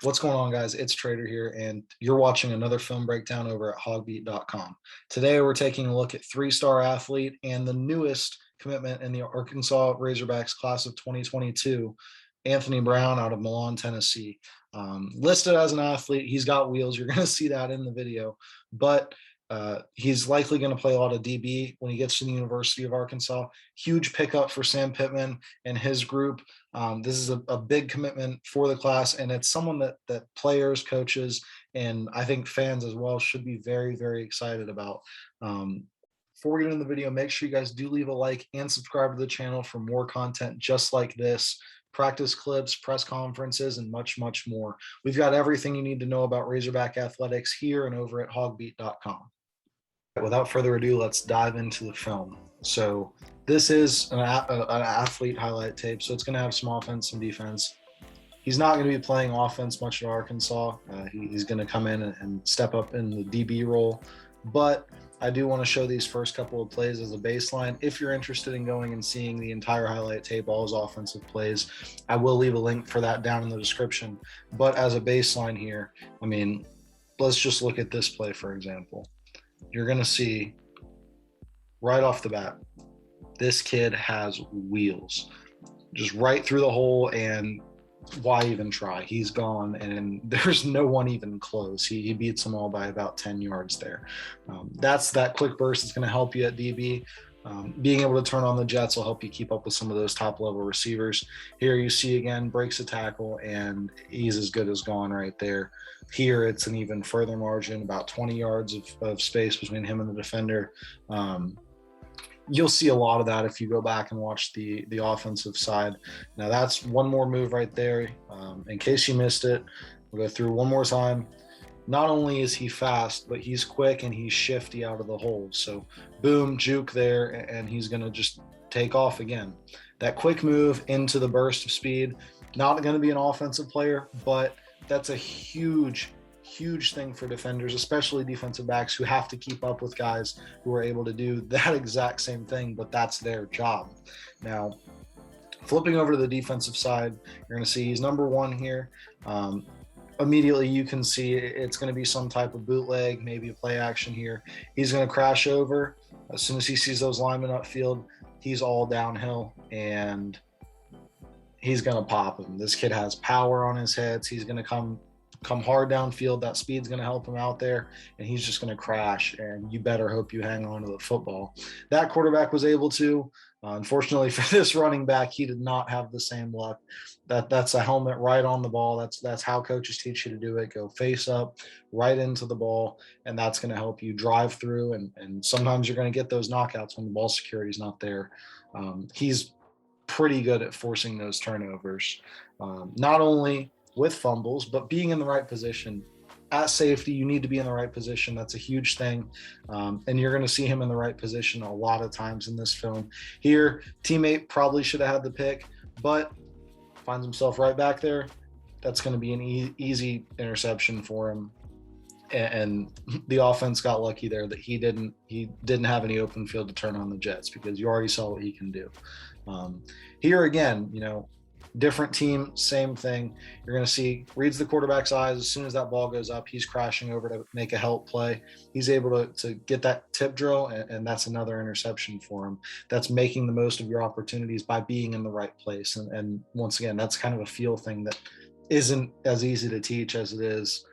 What's going on, guys? It's Trader here, and you're watching another film breakdown over at HawgBeat.com. Today, we're taking a look at three-star athlete and the newest commitment in the Arkansas Razorbacks class of 2022, Anthony Brown out of Milan, Tennessee. Listed as an athlete, he's got wheels. You're going to see that in the video, but he's likely going to play a lot of DB when he gets to the University of Arkansas. Huge pickup for Sam Pittman and his group. This is a big commitment for the class, and it's someone that players, coaches, and I think fans as well should be very, very excited about. Before we get into the video, make sure you guys do leave a like and subscribe to the channel for more content just like this. Practice clips, press conferences, and much, much more. We've got everything you need to know about Razorback athletics here and over at HawgBeat.com. Without further ado, let's dive into the film. So this is an athlete highlight tape, so it's going to have some offense and defense. He's not going to be playing offense much at Arkansas. He's going to come in and step up in the DB role, but I do want to show these first couple of plays as a baseline. If you're interested in going and seeing the entire highlight tape, all his offensive plays, I will leave a link for that down in the description. But as a baseline here, I mean, let's just look at this play, for example. You're going to see right off the bat, this kid has wheels. Just right through the hole, and why even try? He's gone, and there's no one even close. He beats them all by about 10 yards there. That's that quick burst that's going to help you at DB. Being able to turn on the jets will help you keep up with some of those top-level receivers. Here you see, again, breaks a tackle, and he's as good as gone right there. Here it's an even further margin, about 20 yards of space between him and the defender. You'll see a lot of that if you go back and watch the offensive side. Now that's one more move right there. In case you missed it, we'll go through one more time. Not only is he fast, but he's quick and he's shifty out of the hole. So boom, juke there, and he's going to just take off again. That quick move into the burst of speed, not going to be an offensive player, but that's a huge thing for defenders, especially defensive backs who have to keep up with guys who are able to do that exact same thing, but that's their job. Now, flipping over to the defensive side, you're going to see he's number one here. Immediately you can see it's going to be some type of bootleg, maybe a play action here. He's going to crash over. As soon as he sees those linemen upfield, he's all downhill, and he's going to pop him. This kid has power on his heads. He's going to come hard downfield. That speed's going to help him out there, and he's just going to crash, and you better hope you hang on to the football. That quarterback was able to. Unfortunately for this running back, he did not have the same luck. That's a helmet right on the ball. That's how coaches teach you to do it. Go face up, right into the ball, and that's going to help you drive through, and sometimes you're going to get those knockouts when the ball security is not there. He's pretty good at forcing those turnovers, not only with fumbles, but being in the right position. At safety, you need to be in the right position. That's a huge thing. And you're going to see him in the right position a lot of times in this film. Here, teammate probably should have had the pick, but finds himself right back there. That's going to be an easy interception for him. And the offense got lucky there that he didn't have any open field to turn on the jets, because you already saw what he can do. Here again, different team, same thing. You're going to see, reads the quarterback's eyes. As soon as that ball goes up, he's crashing over to make a help play. He's able to get that tip drill, and that's another interception for him. That's making the most of your opportunities by being in the right place. And once again, that's kind of a feel thing that isn't as easy to teach as it is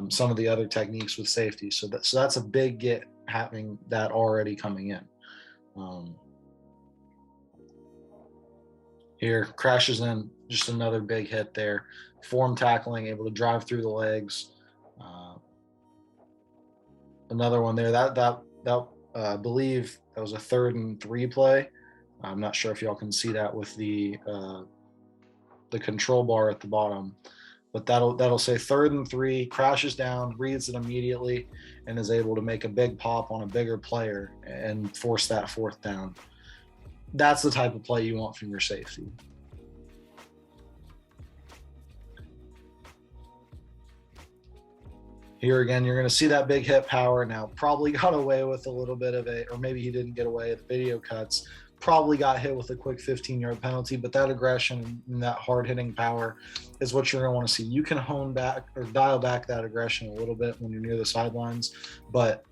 some of the other techniques with safety. So that's a big get, having that already coming in. Here, crashes in, just another big hit there. Form tackling, able to drive through the legs. Another one there. I believe that was a 3rd and 3 play. I'm not sure if y'all can see that with the control bar at the bottom, but that'll say 3rd and 3. Crashes down, reads it immediately, and is able to make a big pop on a bigger player and force that 4th down. That's the type of play you want from your safety. Here again, you're going to see that big hit power. Now, probably got away with a little bit of or maybe he didn't get away. The video cuts. probably got hit with a quick 15-yard penalty, but that aggression and that hard-hitting power is what you're going to want to see. You can hone back or dial back that aggression a little bit when you're near the sidelines, but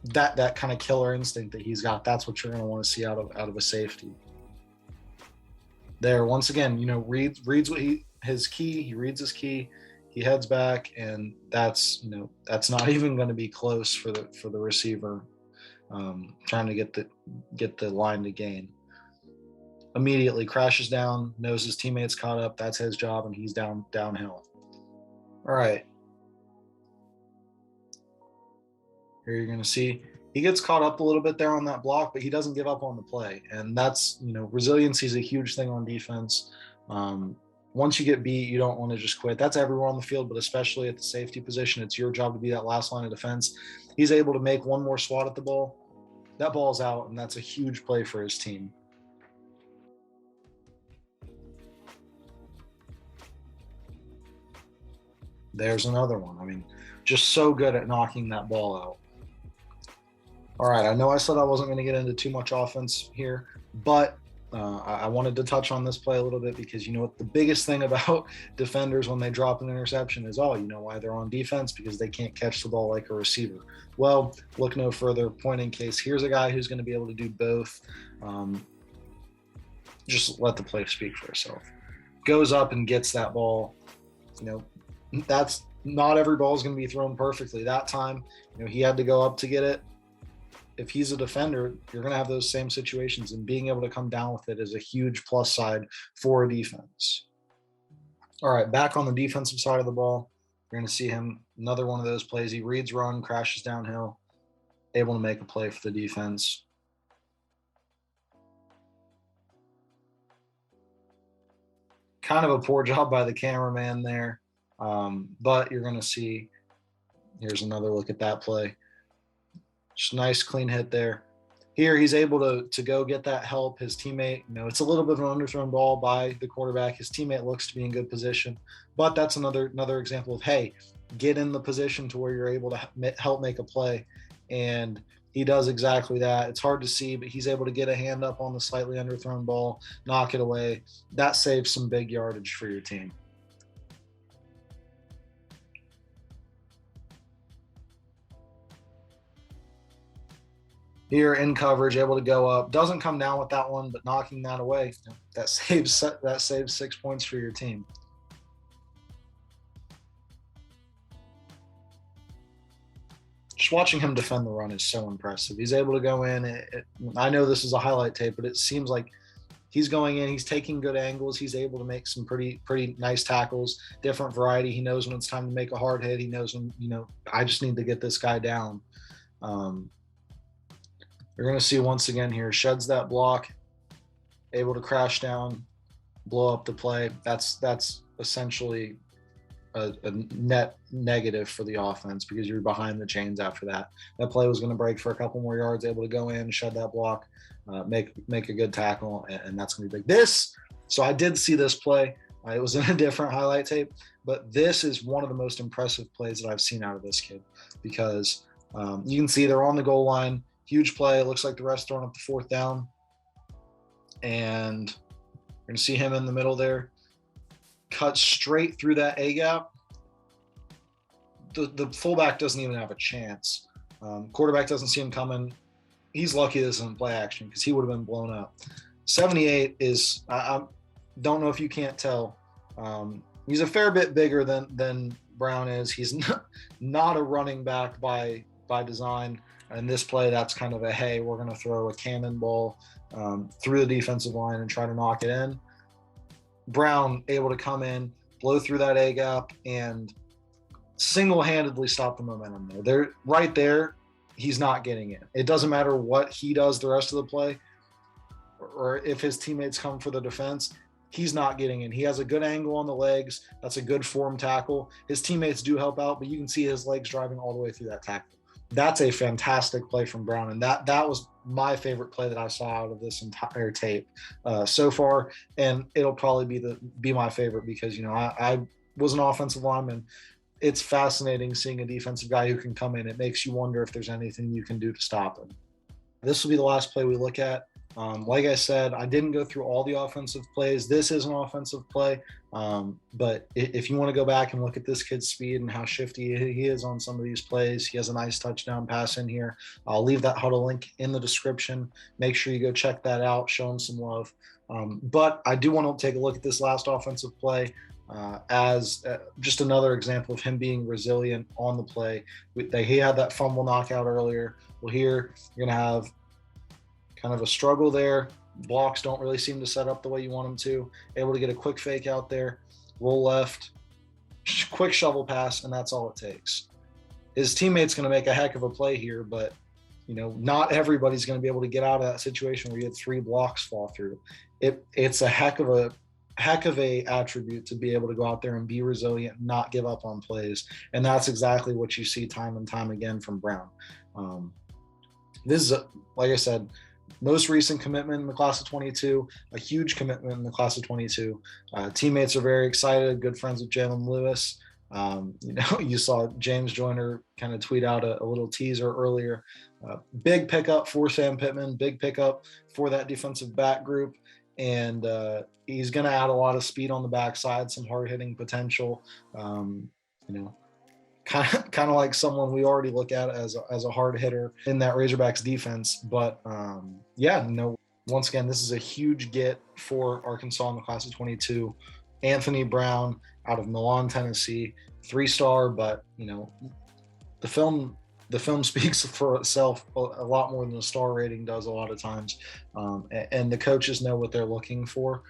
that kind of killer instinct that he's got, that's what you're going to want to see out of a safety. There, once again, reads what his key. He reads his key. He heads back, and that's not even going to be close for the receiver, trying to get the line to gain. Immediately crashes down, knows his teammates caught up. That's his job, and he's downhill. All right. Here you're going to see he gets caught up a little bit there on that block, but he doesn't give up on the play. And that's, resiliency is a huge thing on defense. Once you get beat, you don't want to just quit. That's everywhere on the field, but especially at the safety position. It's your job to be that last line of defense. He's able to make one more swat at the ball. That ball's out, and that's a huge play for his team. There's another one. I mean, just so good at knocking that ball out. All right, I know I said I wasn't going to get into too much offense here, but I wanted to touch on this play a little bit because what the biggest thing about defenders when they drop an interception is, why they're on defense, because they can't catch the ball like a receiver. Well, look no further. Point in case, here's a guy who's going to be able to do both. Just let the play speak for itself. Goes up and gets that ball. That's not every ball is going to be thrown perfectly. That time, he had to go up to get it. If he's a defender, you're going to have those same situations, and being able to come down with it is a huge plus side for a defense. All right, back on the defensive side of the ball, you're going to see him, another one of those plays. He reads run, crashes downhill, able to make a play for the defense. Kind of a poor job by the cameraman there, but you're going to see, here's another look at that play. Just nice, clean hit there. Here, he's able to go get that help. His teammate, it's a little bit of an underthrown ball by the quarterback. His teammate looks to be in good position, but that's another example of, hey, get in the position to where you're able to help make a play. And he does exactly that. It's hard to see, but he's able to get a hand up on the slightly underthrown ball, knock it away. That saves some big yardage for your team. Here in coverage, able to go up, doesn't come down with that one, but knocking that away, that saves 6 points for your team. Just watching him defend the run is so impressive. He's able to go in. I know this is a highlight tape, but it seems like he's going in. He's taking good angles. He's able to make some pretty nice tackles, different variety. He knows when it's time to make a hard hit. He knows when, I just need to get this guy down. You're going to see once again here, sheds that block, able to crash down, blow up the play. That's essentially a net negative for the offense because you're behind the chains after that. That play was going to break for a couple more yards, able to go in, shed that block, make a good tackle, and that's going to be big. So I did see this play. It was in a different highlight tape, but this is one of the most impressive plays that I've seen out of this kid because you can see they're on the goal line. Huge play. It looks like the ref's throwing up the fourth down. And you're going to see him in the middle there. Cut straight through that A-gap. The fullback doesn't even have a chance. Quarterback doesn't see him coming. He's lucky this isn't play action because he would have been blown up. 78 is, I don't know if you can't tell. He's a fair bit bigger than Brown is. He's not a running back by design. And this play, that's kind of a, hey, we're going to throw a cannonball through the defensive line and try to knock it in. Brown able to come in, blow through that A-gap, and single-handedly stop the momentum there. They're right there. He's not getting in. It doesn't matter what he does the rest of the play or if his teammates come for the defense. He's not getting in. He has a good angle on the legs. That's a good form tackle. His teammates do help out, but you can see his legs driving all the way through that tackle. That's a fantastic play from Brown, and that was my favorite play that I saw out of this entire tape so far, and it'll probably be my favorite because I was an offensive lineman. It's fascinating seeing a defensive guy who can come in. It makes you wonder if there's anything you can do to stop him. This will be the last play we look at. Like I said, I didn't go through all the offensive plays. This is an offensive play, but if you want to go back and look at this kid's speed and how shifty he is on some of these plays, he has a nice touchdown pass in here. I'll leave that huddle link in the description. Make sure you go check that out, show him some love. But I do want to take a look at this last offensive play as just another example of him being resilient on the play. He had that fumble knockout earlier. Well, here you're going to have kind of a struggle there. Blocks don't really seem to set up the way you want them to. Able to get a quick fake out there, roll left, quick shovel pass, and that's all it takes. His teammate's going to make a heck of a play here, but not everybody's going to be able to get out of that situation where you had 3 blocks fall through. It's a heck of a attribute to be able to go out there and be resilient, not give up on plays, and that's exactly what you see time and time again from Brown. This is, like I said, most recent commitment in the class of 22, a huge commitment in the class of 22. Teammates are very excited, good friends with Jalen Lewis. You saw James Joyner kind of tweet out a little teaser earlier. Big pickup for Sam Pittman, big pickup for that defensive back group. And he's going to add a lot of speed on the backside, some hard-hitting potential. Kind of like someone we already look at as a hard hitter in that Razorbacks defense. But once again, this is a huge get for Arkansas in the class of 22. Anthony Brown out of Milan, Tennessee, 3-star, but the film speaks for itself a lot more than the star rating does a lot of times. And the coaches know what they're looking for.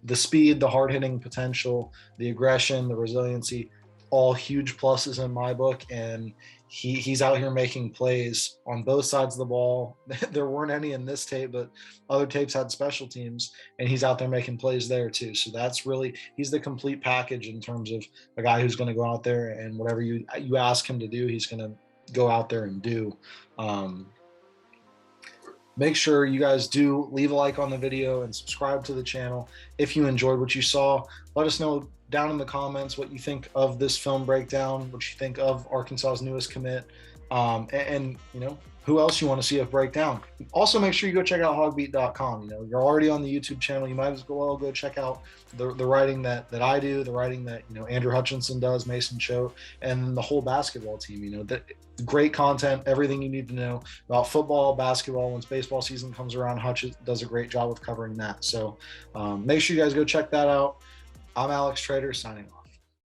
The speed, the hard-hitting potential, the aggression, the resiliency, all huge pluses in my book, and he's out here making plays on both sides of the ball. There weren't any in this tape, but other tapes had special teams, and he's out there making plays there too. So he's the complete package in terms of a guy who's going to go out there and whatever you ask him to do, he's going to go out there and do. Make sure you guys do leave a like on the video and subscribe to the channel. If you enjoyed what you saw, let us know down in the comments what you think of this film breakdown, what you think of Arkansas's newest commit, and who else you want to see us break down. Also, make sure you go check out HawgBeat.com. You're already on the YouTube channel. You might as well go check out the writing that I do, the writing that Andrew Hutchinson does, Mason Choate, and the whole basketball team. That great content, everything you need to know about football, basketball. Once baseball season comes around, Hutch does a great job of covering that. So make sure you guys go check that out. I'm Alex Trader, signing off.